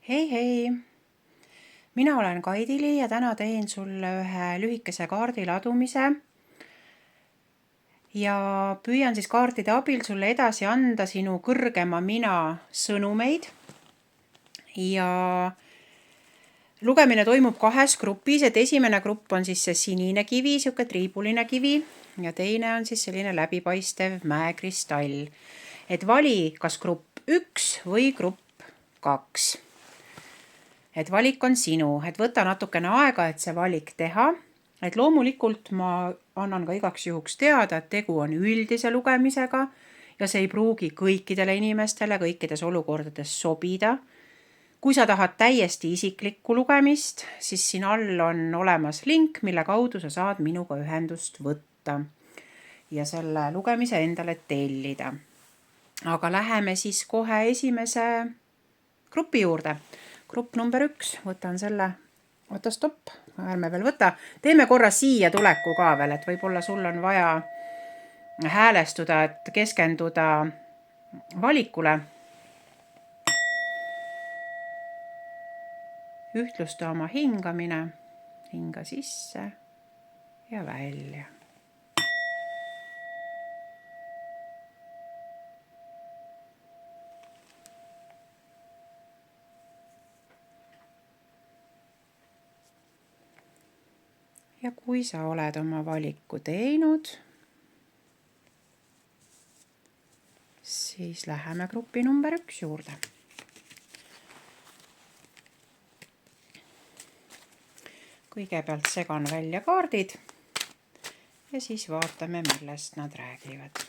Hei, mina olen Kaidili ja täna teen sulle ühe lühikese kaardi ladumise ja püüan siis kaartide abil sulle edasi anda sinu kõrgema mina sõnumeid. Ja lugemine toimub kahes grupis, et esimene grupp on siis see sinine kivi, siuke triibuline kivi, ja teine on siis selline läbipaistev mäekristall. Et vali kas grupp 1 või grupp 2. Et valik on sinu, et võta natukene aega, et see valik teha. Et loomulikult ma annan ka igaks juhuks teada, et tegu on üldise lugemisega ja see ei pruugi kõikidele inimestele kõikides olukordades sobida. Kui sa tahad täiesti isiklikku lugemist, siis siin all on olemas link, mille kaudu sa saad minuga ühendust võtta ja selle lugemise endale tellida. Aga läheme siis kohe esimese grupi juurde. Grupp number 1, võtan selle, stopp, ärme veel võta. Teeme korra siia tuleku ka veel, et võib-olla sul on vaja häälestuda, et keskenduda valikule. Ühtlusta oma hingamine, hinga sisse ja välja. Ja kui sa oled oma valiku teinud, siis läheme grupi number 1 juurde. Kõigepealt segan välja kaardid ja siis vaatame, millest nad räägivad.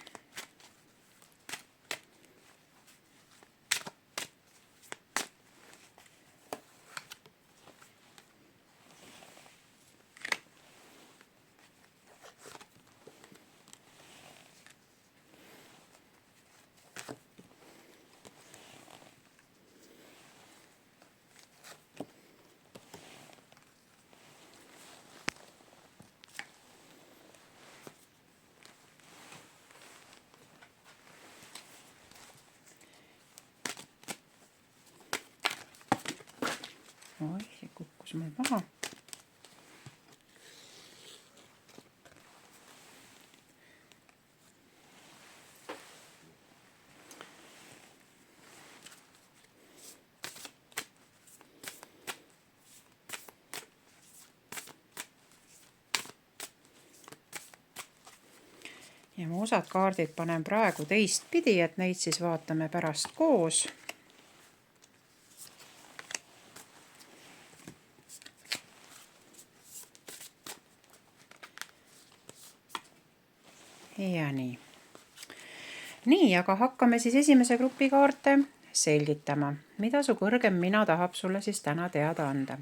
Oi, see kukkus mul maha. Ja ma osad kaardid panen praegu teistpidi, et neid siis vaatame pärast koos. Ja nii. Nii, aga hakkame siis esimese grupi kaarte selgitama, mida su kõrgem mina tahab sulle siis täna teada anda.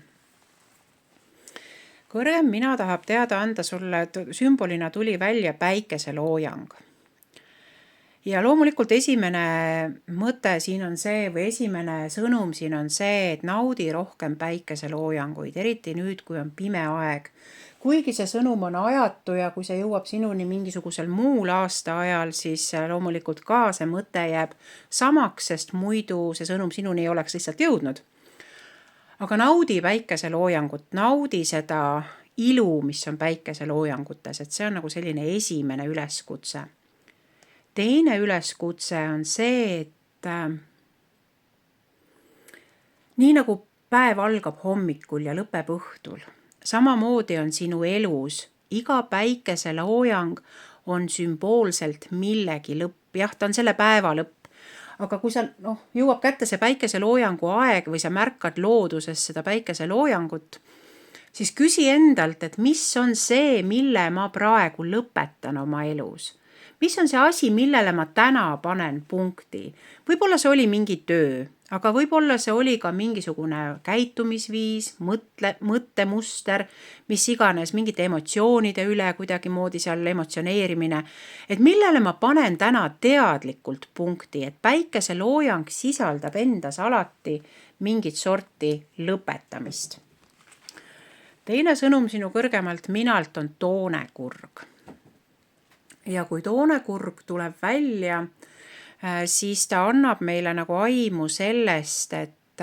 Kõrgem mina tahab teada anda sulle, sümbolina tuli välja päikeseloojang. Ja loomulikult esimene mõte siin on see, või esimene sõnum siin on see, et naudi rohkem päikeseloojanguid, eriti nüüd, kui on pime aeg. Kuigi see sõnum on ajatu ja kui see jõuab sinuni mingisugusel muul aasta ajal, siis loomulikult ka see mõte jääb samaks, sest muidu see sõnum sinuni ei oleks lihtsalt jõudnud. Aga naudi päikeseloojangut, naudi seda ilu, mis on päikeseloojangutes, et see on nagu selline esimene üleskutse. Teine üleskutse on see, et nii nagu päev algab hommikul ja lõpeb õhtul, samamoodi on sinu elus. Iga päikeseloojang on sümboolselt millegi lõpp. Jah, ta on selle päeva lõpp. Aga kui sa jõuab kätte see päikeseloojangu aeg või sa märkad looduses seda päikeseloojangut, siis küsi endalt, et mis on see, mille ma praegu lõpetan oma elus. Mis on see asi, millele ma täna panen punkti? Võib-olla see oli mingi töö, aga võib-olla see oli ka mingisugune käitumisviis, mõttemuster, mis iganes, mingite emotsioonide üle kuidagi moodi seal emotsioneerimine. Et millele ma panen täna teadlikult punkti, et päikeseloojang sisaldab endas alati mingit sorti lõpetamist. Teine sõnum sinu kõrgemalt minalt on toonekurg. Ja kui toonekurg tuleb välja, siis ta annab meile nagu aimu sellest, et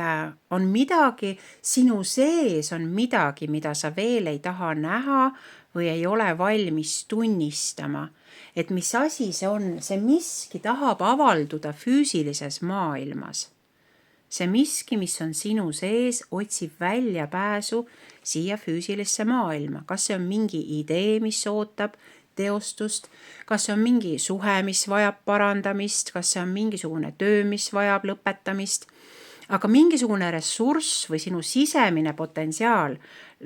on midagi, sinu sees on midagi, mida sa veel ei taha näha või ei ole valmis tunnistama. Et mis asi see on, see miski tahab avalduda füüsilises maailmas. See miski, mis on sinu sees, otsib väljapääsu siia füüsilisse maailma. Kas see on mingi idee, mis ootab teostust, kas see on mingi suhe, mis vajab parandamist, kas see on mingisugune töö, mis vajab lõpetamist, aga mingisugune ressurss või sinu sisemine potentsiaal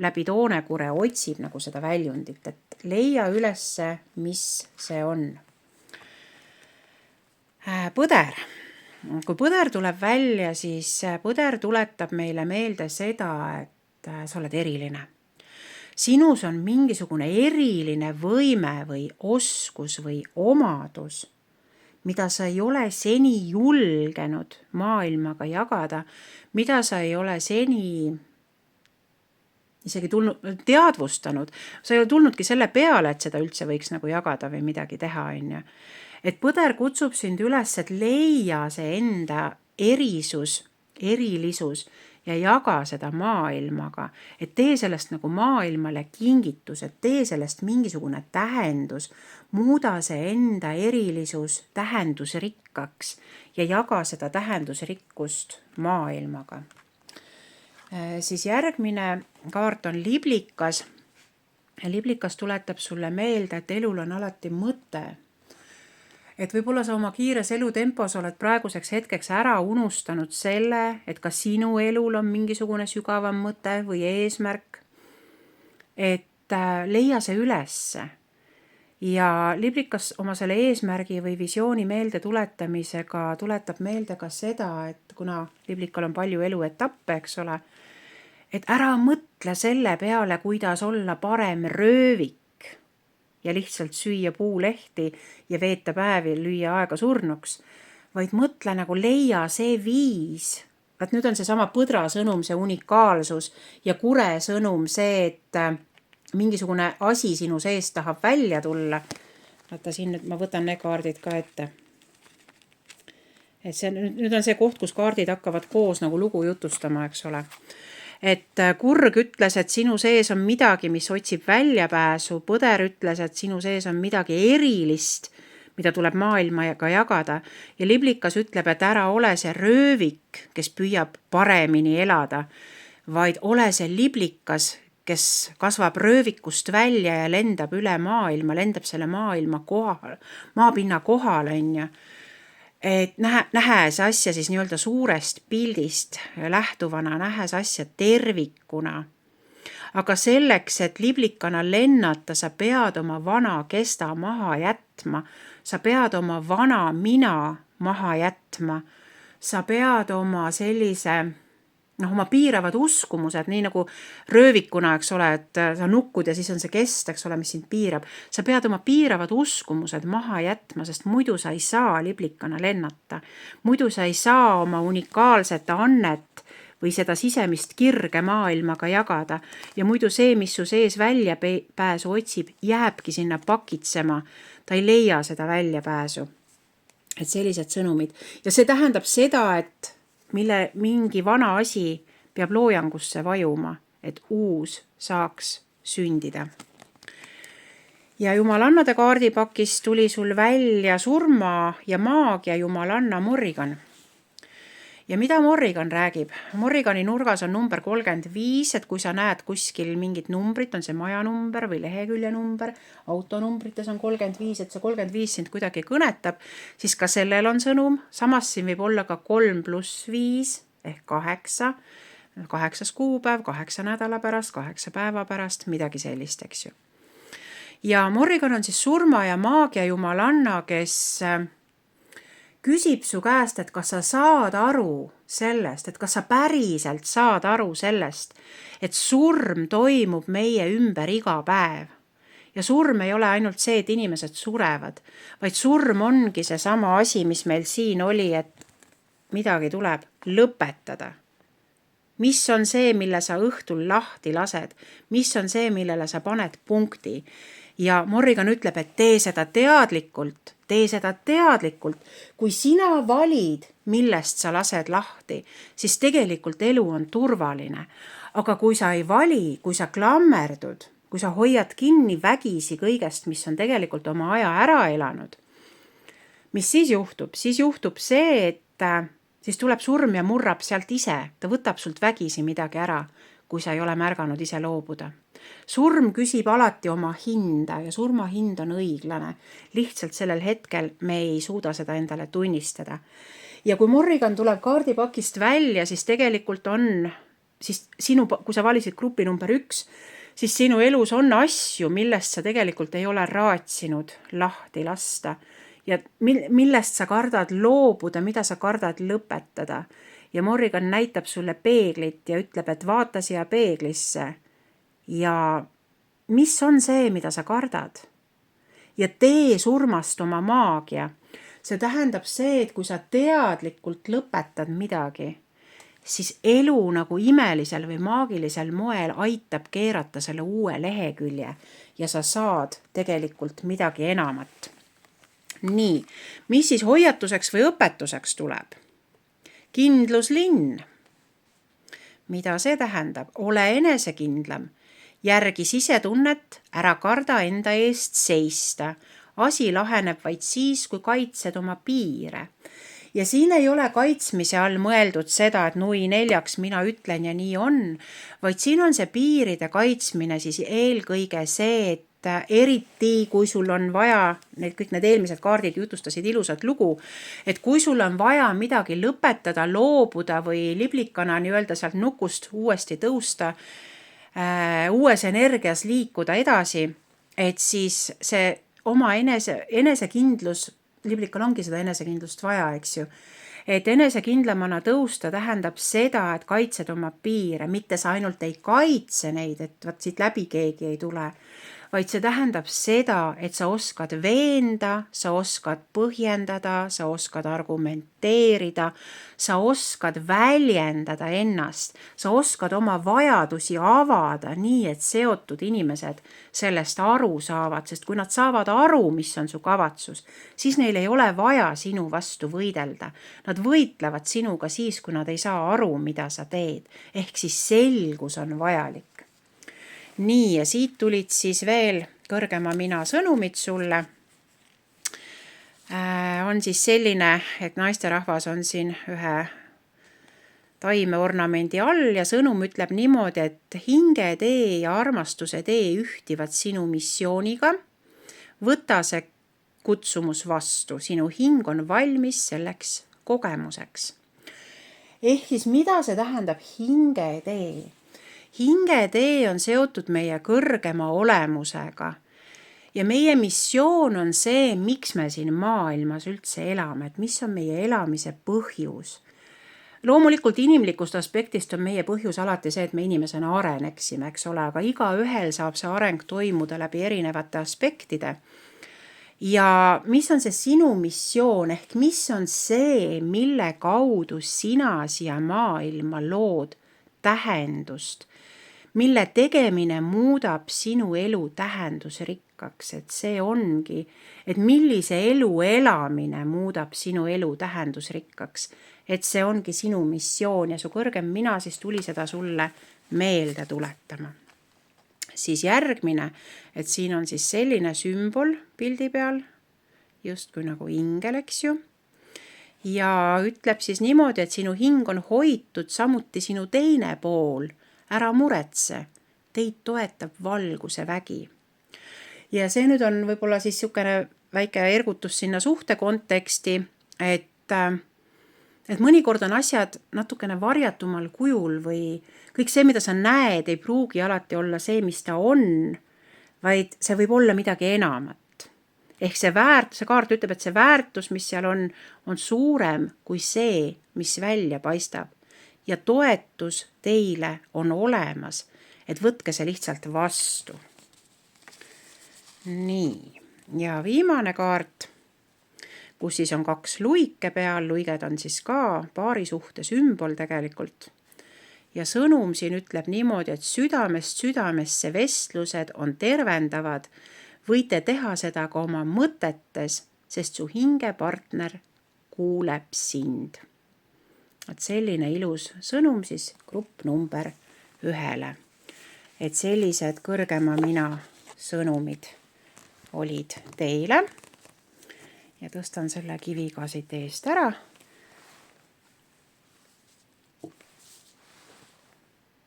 läbi toonekure otsib nagu seda väljundit, et leia ülesse, mis see on. Põder. Kui põder tuleb välja, siis põder tuletab meile meelde seda, et sa oled eriline. Sinus on mingisugune eriline võime või oskus või omadus, mida sa ei ole seni julgenud maailmaga jagada, mida sa ei ole seni isegi teadvustanud. Sa ei ole tulnudki selle peale, et seda üldse võiks nagu jagada või midagi teha. Et põder kutsub sind üles, et leia see enda erilisus ja jaga seda maailmaga. Et tee sellest nagu maailmale kingitus, et tee sellest mingisugune tähendus, muuda see enda erilisus tähendusrikkaks ja jaga seda tähendusrikkust maailmaga. Siis järgmine kaart on liblikas. Liblikas tuletab sulle meelde, et elul on alati mõte. Et võib-olla sa oma kiires elutempos oled praeguseks hetkeks ära unustanud selle, et ka sinu elul on mingisugune sügavam mõte või eesmärk. Et leia see ülesse. Ja liblikas oma selle eesmärgi või visiooni meelde tuletamisega tuletab meelde ka seda, et kuna liblikal on palju eluetappe, eks ole, et ära mõtle selle peale, kuidas olla parem röövik ja lihtsalt süüa puulehti ja veeta päevi, lüüa aega surnuks, vaid mõtle nagu leia see viis. Et nüüd on see sama põdra sõnum, see unikaalsus ja kure sõnum, see, et mingisugune asi sinu sees tahab välja tulla. Vaata siin nüüd ma võtan need kaardid ka ette. Et see, nüüd on see koht, kus kaardid hakkavad koos nagu lugu jutustama, eks ole. Et kurg ütles, et sinu sees on midagi, mis otsib väljapääsu. Põder ütles, et sinu sees on midagi erilist, mida tuleb maailmaga jagada. Ja liblikas ütleb, et ära ole see röövik, kes püüab paremini elada, vaid ole see liblikas, kes kasvab röövikust välja ja lendab üle maailma, lendab selle maailma kohal, maapinna kohal, on. Et nähes asja siis nii-öelda suurest pildist lähtuvana, nähes asja tervikuna. Aga selleks, et liblikana lennata, sa pead oma vana kesta maha jätma, sa pead oma vana mina maha jätma, sa pead oma sellise, oma piiravad uskumused, nii nagu röövikuna, eks ole, et sa nukkud ja siis on see kest, eks ole, mis sind piirab. Sa pead oma piiravad uskumused maha jätma, sest muidu sa ei saa liblikana lennata. Muidu sa ei saa oma unikaalset annet või seda sisemist kirge maailmaga jagada. Ja muidu see, mis su sees väljapääsu otsib, jääbki sinna pakitsema. Ta ei leia seda väljapääsu. Et sellised sõnumid. Ja see tähendab seda, et mille mingi vana asi peab loojangusse vajuma, et uus saaks sündida. Ja jumalannade kaardipakis tuli sul välja surma ja maagia jumalanna Morrigan. Ja mida Morrigan räägib? Morrigani nurgas on number 35, et kui sa näed kuskil mingit numbrit, on see majanumber või lehekülje number, autonumbrites on 35, et see 35 sind kuidagi kõnetab, siis ka sellel on sõnum. Samas siin võib olla ka 3+5 ehk 8, 8. kuupäev, 8 nädala pärast, 8 päeva pärast, midagi sellist, eks ju. Ja Morrigan on siis surma ja maagia jumalanna, kes küsib su käest, et kas sa saad aru sellest, et kas sa päriselt saad aru sellest, et surm toimub meie ümber iga päev. Ja surm ei ole ainult see, et inimesed surevad, vaid surm ongi see sama asi, mis meil siin oli, et midagi tuleb lõpetada. mis on see, mille sa õhtul lahti lased, mis on see, millele sa paned punkti. Ja Morrigan ütleb, et tee seda teadlikult. Kui sina valid, millest sa lased lahti, siis tegelikult elu on turvaline. Aga kui sa ei vali, kui sa klammerdud, kui sa hoiad kinni vägisi kõigest, mis on tegelikult oma aja ära elanud, mis siis juhtub? Siis juhtub see, et siis tuleb surm ja murrab sealt ise. Ta võtab sult vägisi midagi ära, kui sa ei ole märganud ise loobuda. Surm küsib alati oma hinda ja surma hind on õiglane. Lihtsalt sellel hetkel me ei suuda seda endale tunnistada. Ja kui Morrigan tuleb kaardipakist välja, siis tegelikult on, siis kui sa valisid grupi number 1, siis sinu elus on asju, millest sa tegelikult ei ole raatsinud lahti lasta. Ja millest sa kardad loobuda, mida sa kardad lõpetada. Ja Morrigan näitab sulle peeglit ja ütleb, et vaata siia peeglisse. Ja mis on see, mida sa kardad? Ja tee surmast oma maagia. See tähendab see, et kui sa teadlikult lõpetad midagi, siis elu nagu imelisel või maagilisel moel aitab keerata selle uue lehekülje ja sa saad tegelikult midagi enamat. Nii, mis siis hoiatuseks või õpetuseks tuleb? Kindluslinn. Mida see tähendab? Ole enesekindlam. Järgi sisetunnet, ära karda enda eest seista. Asi laheneb vaid siis, kui kaitsed oma piire. Ja siin ei ole kaitsmise all mõeldud seda, et nui 4 mina ütlen ja nii on, vaid siin on see piiride kaitsmine siis eelkõige see, et eriti kui sul on vaja, kõik need eelmised kaardid jutustasid ilusat lugu, et kui sul on vaja midagi lõpetada, loobuda või liblikana nii-öelda sealt nukust uuesti tõusta, uues energias liikuda edasi, et siis see oma enesekindlus, liblikal ongi seda enesekindlust vaja, eks ju, et enesekindlamana tõusta tähendab seda, et kaitsed oma piire, mitte sa ainult ei kaitse neid, et vaat siit läbi keegi ei tule, vaid see tähendab seda, et sa oskad veenda, sa oskad põhjendada, sa oskad argumenteerida, sa oskad väljendada ennast, sa oskad oma vajadusi avada nii, et seotud inimesed sellest aru saavad, sest kui nad saavad aru, mis on su kavatsus, siis neil ei ole vaja sinu vastu võidelda. Nad võitlevad sinuga siis, kui nad ei saa aru, mida sa teed. Ehk siis selgus on vajalik. Nii, ja siit tulid siis veel kõrgema mina sõnumid sulle. On siis selline, et naisterahvas on siin ühe taimeornamendi all ja sõnum ütleb niimoodi, et hingetee ja armastuse tee ühtivad sinu missiooniga. Võta see kutsumus vastu, sinu hing on valmis selleks kogemuseks. Ehk siis mida see tähendab hingetee? Hingetee on seotud meie kõrgema olemusega ja meie missioon on see, miks me siin maailmas üldse elame, et mis on meie elamise põhjus. Loomulikult inimlikust aspektist on meie põhjus alati see, et me inimesena areneksime, eks ole, aga igaühel saab see areng toimuda läbi erinevate aspektide. Ja mis on see sinu missioon ehk mis on see, mille kaudu sina siia maailma lood tähendust, mille tegemine muudab sinu elu tähendusrikkaks, et see ongi, et millise elu elamine muudab sinu elu tähendusrikkaks, et see ongi sinu missioon ja su kõrgem mina siis tuli seda sulle meelde tuletama. Siis järgmine, et siin on siis selline sümbol pildi peal, justkui nagu ingel, eks ju, ja ütleb siis niimoodi, et sinu hing on hoitud, samuti sinu teine pool, ära muretse, teid toetab valguse vägi. Ja see nüüd on võib-olla siis niisugune väike ergutus sinna suhte konteksti, et mõnikord on asjad natukene varjatumal kujul või kõik see, mida sa näed, ei pruugi alati olla see, mis ta on, vaid see võib olla midagi enamat. Ehk see kaart ütleb, et see väärtus, mis seal on suurem kui see, mis välja paistab. Ja toetus teile on olemas, et võtke see lihtsalt vastu. Nii, ja viimane kaart, kus siis on 2 luike peal, luiged on siis ka paarisuhte sümbol tegelikult. ja sõnum siin ütleb niimoodi, et südamest südamesse vestlused on tervendavad. Võite teha seda ka oma mõtetes, sest su hingepartner kuuleb sind. Et selline ilus sõnum siis grupp number 1. Et sellised kõrgema mina sõnumid olid teile. Ja tõstan selle kivi ka siit eest ära.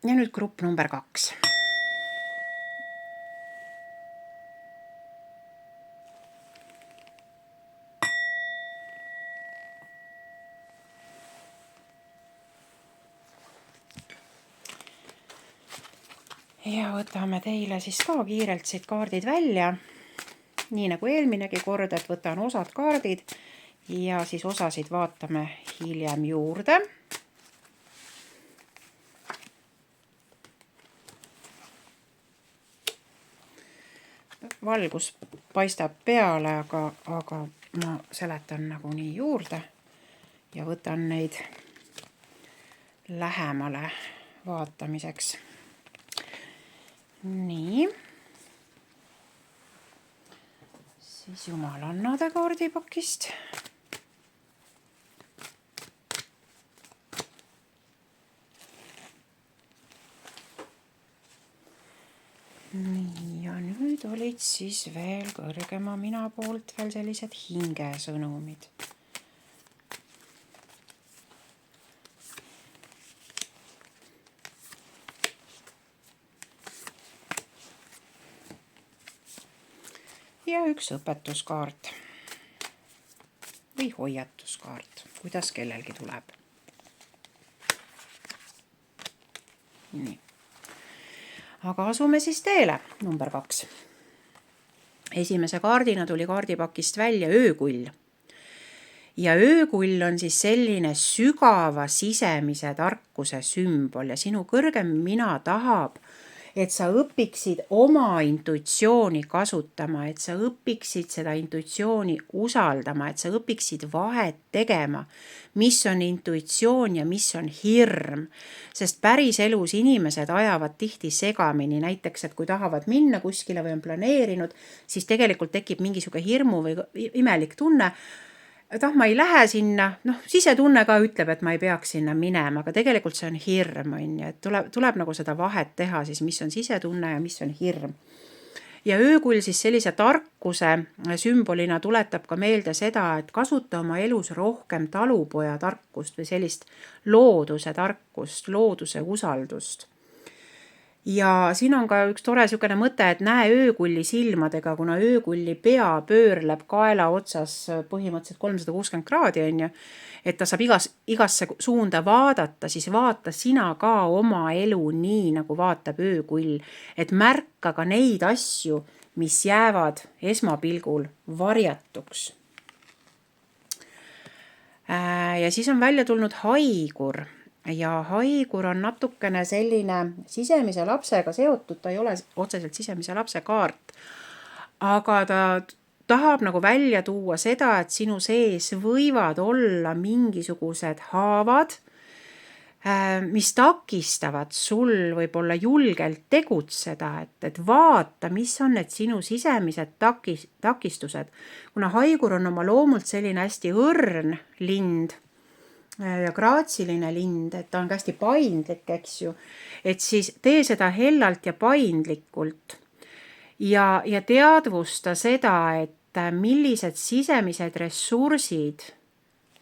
Ja nüüd grupp number 2. Ja võtame teile siis ka kiirelt siit kaardid välja. Nii nagu eelminegi kord, et võtan osad kaardid ja siis osasid vaatame hiljem juurde. Valgus paistab peale, aga ma seletan nagunii juurde ja võtan neid lähemale vaatamiseks. Nii. Siis jumalannade kaardipakist. Nii, ja nüüd olid siis veel kõrgema mina poolt veel sellised hingesõnumid. Ja üks õpetuskaart või hoiatuskaart, kuidas kellelgi tuleb. Nii. Aga asume siis teele, number 2. Esimese kaardina tuli kaardipakist välja öökull. Ja öökull on siis selline sügava sisemise tarkuse sümbol ja sinu kõrgem mina tahab, et sa õpiksid oma intuitsiooni kasutama, et sa õpiksid seda intuitsiooni usaldama, et sa õpiksid vahet tegema, mis on intuitsioon ja mis on hirm. Sest päris elus inimesed ajavad tihti segamini, näiteks, et kui tahavad minna kuskile või on planeerinud, siis tegelikult tekib mingisugune hirmu või imelik tunne, ma ei lähe sinna, sisetunne ka ütleb, et ma ei peaks sinna minema, aga tegelikult see on hirm, et tuleb nagu seda vahet teha siis, mis on sisetunne ja mis on hirm. Ja öökull siis sellise tarkuse sümbolina tuletab ka meelde seda, et kasuta oma elus rohkem talupoja tarkust või sellist looduse tarkust, looduse usaldust. Ja siin on ka üks tore sükene mõte, et näe öökulli silmadega, kuna öökulli pea pöörleb kaela otsas põhimõtteliselt 360 kraadi, et ta saab igasse suunda vaadata, siis vaata sina ka oma elu nii, nagu vaatab öökull, et märka ka neid asju, mis jäävad esmapilgul varjatuks. Ja siis on välja tulnud haigur. Ja haigur on natukene selline sisemise lapsega seotud, ta ei ole otseselt sisemise lapse kaart, aga ta tahab nagu välja tuua seda, et sinu sees võivad olla mingisugused haavad, mis takistavad sul võib-olla julgelt tegutseda, et vaata, mis on need sinu sisemised takistused. Kuna haigur on oma loomult selline hästi õrn lind, ja graatsiline lind, et ta on hästi paindlik, eks ju, et siis tee seda hellalt ja paindlikult ja teadvusta seda, et millised sisemised ressursid,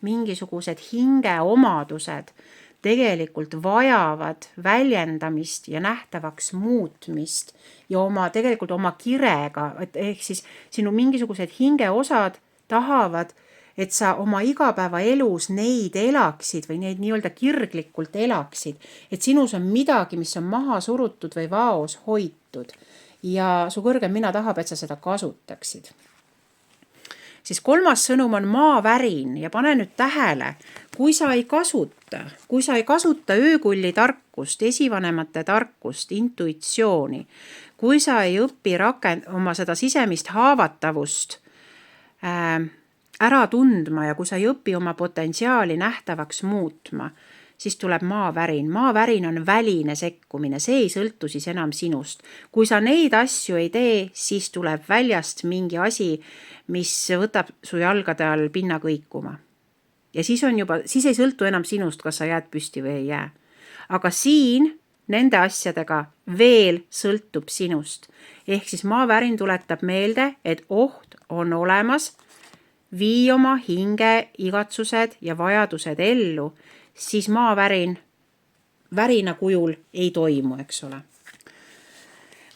mingisugused hingeomadused tegelikult vajavad väljendamist ja nähtavaks muutmist ja tegelikult oma kirega, ehk siis sinu mingisugused hingeosad tahavad, et sa oma igapäevaelus neid elaksid või neid nii-öelda kirglikult elaksid, et sinus on midagi, mis on maha surutud või vaos hoitud ja su kõrgem mina tahab, et sa seda kasutaksid. Siis 3. sõnum on maavärin ja pane nüüd tähele, kui sa ei kasuta öökulli tarkust, esivanemate tarkust, intuitsiooni, kui sa ei õpi oma seda sisemist haavatavust ära tundma ja kui sa ei õpi oma potentsiaali nähtavaks muutma, siis tuleb maavärin. Maavärin on väline sekkumine, see ei sõltu siis enam sinust. Kui sa neid asju ei tee, siis tuleb väljast mingi asi, mis võtab su jalgade all pinna kõikuma. Ja siis ei sõltu enam sinust, kas sa jääd püsti või ei jää. Aga siin nende asjadega veel sõltub sinust. Ehk siis maavärin tuletab meelde, et oht on olemas, vii oma hinge igatsused ja vajadused ellu, siis maavärin värina kujul ei toimu, eks ole.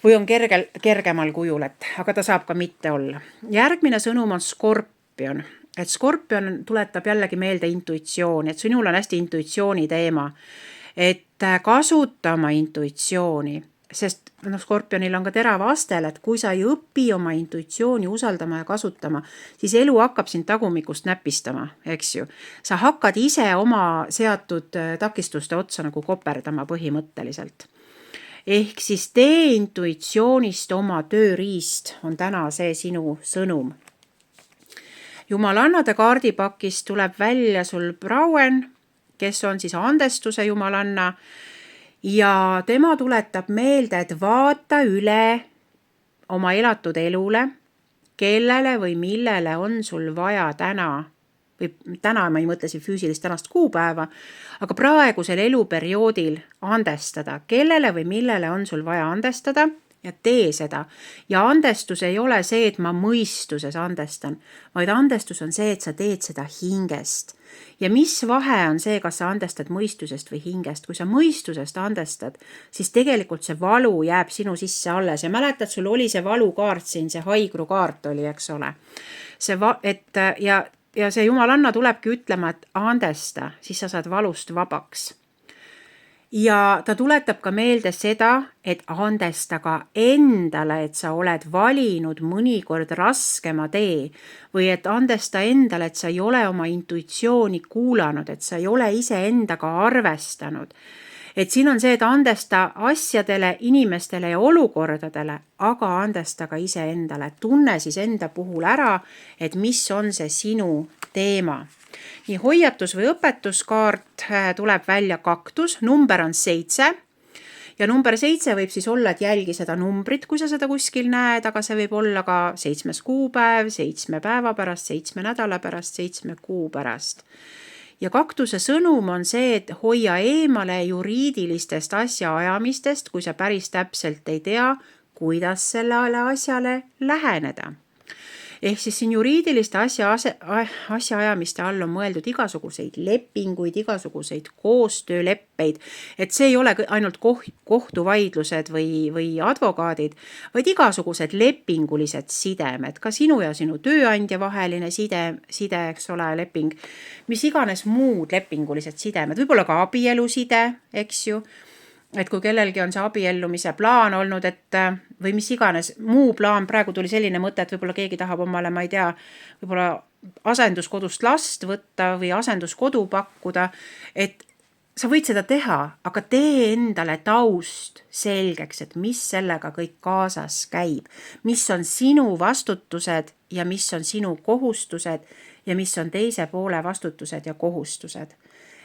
Või on kergemal kujul, aga ta saab ka mitte olla. Järgmine sõnum on skorpion. Et skorpion tuletab jällegi meelde intuitsiooni, et sinul on hästi intuitsiooni teema. Et kasuta oma intuitsiooni, sest skorpionil on ka terav astel, et kui sa ei õpi oma intuitsiooni usaldama ja kasutama, siis elu hakkab sind tagumikust näpistama, eks ju. Sa hakkad ise oma seatud takistuste otsa nagu koperdama põhimõtteliselt. Ehk siis tee intuitsioonist oma tööriist on täna see sinu sõnum. Jumalannade kaardipakist tuleb välja sul Brauen, kes on siis andestuse jumalanna ja tema tuletab meelde, et vaata üle oma elatud elule, kellele või millele on sul vaja täna, või täna ma ei mõtle siin füüsilist tänast kuupäeva, aga praegusel eluperioodil andestada, kellele või millele on sul vaja andestada ja tee seda. Ja andestus ei ole see, et ma mõistuses andestan, vaid andestus on see, et sa teed seda hingest. Ja mis vahe on see, kas sa andestad mõistusest või hingest? Kui sa mõistusest andestad, siis tegelikult see valu jääb sinu sisse alles. Ja mäletad, sul oli see valukaart siin, see haigrukaart oli, eks ole. Ja see jumalanna tulebki ütlema, et andesta, siis sa saad valust vabaks. Ja ta tuletab ka meelde seda, et andesta ka endale, et sa oled valinud mõnikord raskema tee või et andesta endale, et sa ei ole oma intuitsiooni kuulanud, et sa ei ole ise endaga arvestanud. Et siin on see, et andesta asjadele, inimestele ja olukordadele, aga andesta ka ise endale. Tunne siis enda puhul ära, et mis on see sinu teema. Nii hoiatus või õpetuskaart tuleb välja kaktus, number on 7 ja number 7 võib siis olla, et jälgi seda numbrit, kui sa seda kuskil näed, aga see võib olla ka 7. kuupäev, 7 päeva pärast, 7 nädala pärast, 7 kuu pärast. Ja kaktuse sõnum on see, et hoia eemale juriidilistest asjaajamistest, kui sa päris täpselt ei tea, kuidas sellele asjale läheneda. Ehk siis siin juriidiliste asjaajamiste all on mõeldud igasuguseid lepinguid, igasuguseid koostööleppeid, et see ei ole ainult kohtuvaidlused või advokaadid, vaid igasugused lepingulised sidemed, ka sinu ja sinu tööandja vaheline side, eks ole, leping, mis iganes muud lepingulised sidemed, võib-olla ka abieluside, eks ju, et kui kellelgi on see abiellumise plaan olnud, et või mis iganes muu plaan, praegu tuli selline mõte, et võib-olla keegi tahab omale, ma ei tea, võib-olla asenduskodust last võtta või asenduskodu pakkuda, et sa võid seda teha, aga tee endale taust selgeks, et mis sellega kõik kaasas käib, mis on sinu vastutused ja mis on sinu kohustused ja mis on teise poole vastutused ja kohustused.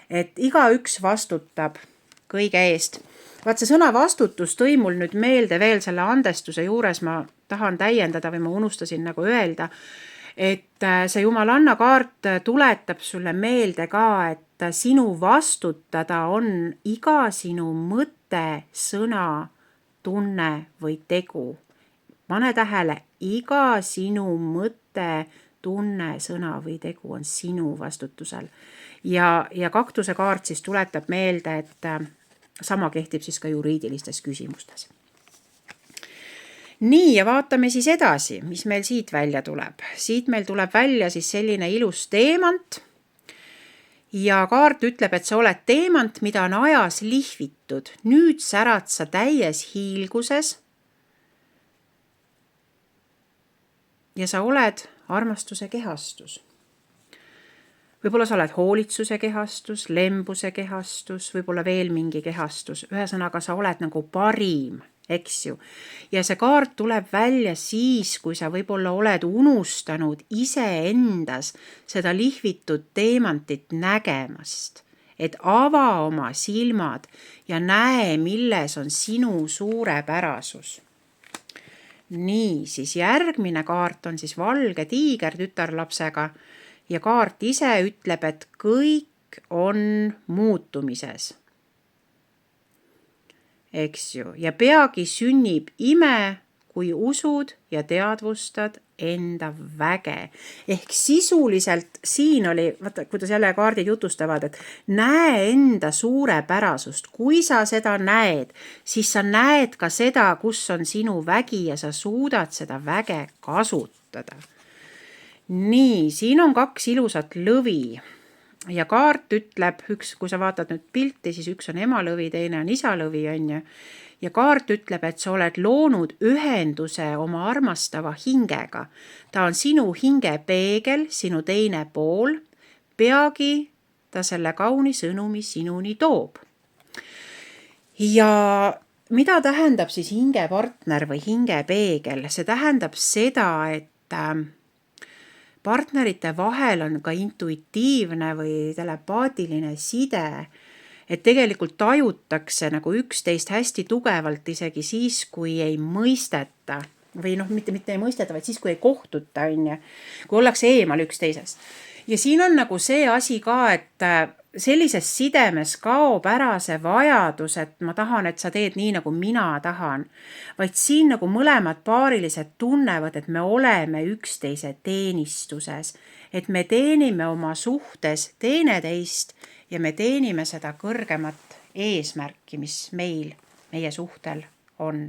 Et igaüks vastutab kõige eest. Vaat see sõna vastutus tõi mul nüüd meelde veel selle andestuse juures, ma tahan täiendada või ma unustasin nagu öelda, et see jumalanna kaart tuletab sulle meelde ka, et sinu vastutada on iga sinu mõte, sõna, tunne või tegu. Pane tähele, iga sinu mõte, tunne, sõna või tegu on sinu vastutusel. Ja kaktuse kaart siis tuletab meelde, et sama kehtib siis ka juriidilistes küsimustes. Nii, ja vaatame siis edasi, mis meil siit välja tuleb. Siit meil tuleb välja siis selline ilus teemant ja kaart ütleb, et sa oled teemant, mida on ajas lihvitud. Nüüd särad sa täies hiilguses ja sa oled armastuse kehastus. Võib-olla sa oled hoolitsuse kehastus, lembuse kehastus, võib-olla veel mingi kehastus. Ühesõnaga, sa oled nagu parim, eks ju. Ja see kaart tuleb välja siis, kui sa võib-olla oled unustanud ise endas seda lihvitud teemantit nägemast. et ava oma silmad ja näe, milles on sinu suurepärasus. Nii, siis järgmine kaart on siis valge tiiger tütarlapsega ja kaart ise ütleb, et kõik on muutumises. Eks ju, ja peagi sünnib ime, kui usud ja teadvustad enda väge. Ehk sisuliselt siin oli, vaata, kuidas jälle kaardid jutustavad, et näe enda suurepärasust. Kui sa seda näed, siis sa näed ka seda, kus on sinu vägi ja sa suudad seda väge kasutada. Nii, siin on 2 ilusat lõvi. Ja kaart ütleb, kui sa vaatad nüüd pilti, siis üks on emalõvi, teine on isalõvi, on ju. Ja kaart ütleb, et sa oled loonud ühenduse oma armastava hingega. Ta on sinu hinge peegel, sinu teine pool. Peagi ta selle kauni sõnumi sinuni toob. Ja mida tähendab siis hingepartner või hingepeegel? See tähendab seda, et partnerite vahel on ka intuitiivne või telepaatiline side, et tegelikult tajutakse nagu üksteist hästi tugevalt isegi siis, kui ei mõisteta või mitte ei mõisteta, vaid siis, kui ei kohtuta, on ju, kui ollakse eemal üksteisest. Ja siin on nagu see asi ka, et sellises sidemes kaob ära see vajadus, et ma tahan, et sa teed nii, nagu mina tahan, vaid siin nagu mõlemad paarilised tunnevad, et me oleme üksteise teenistuses, et me teenime oma suhtes teineteist ja me teenime seda kõrgemat eesmärki, mis meie suhtel on.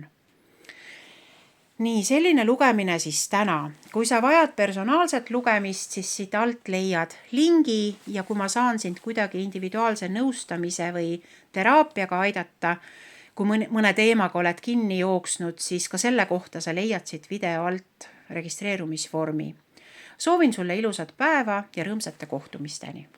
Nii, selline lugemine siis täna. Kui sa vajad personaalset lugemist, siis siit alt leiad lingi ja kui ma saan sind kuidagi individuaalse nõustamise või teraapiaga aidata, kui mõne teemaga oled kinni jooksnud, siis ka selle kohta sa leiad siit video alt registreerumisvormi. Soovin sulle ilusat päeva ja rõõmsate kohtumisteni!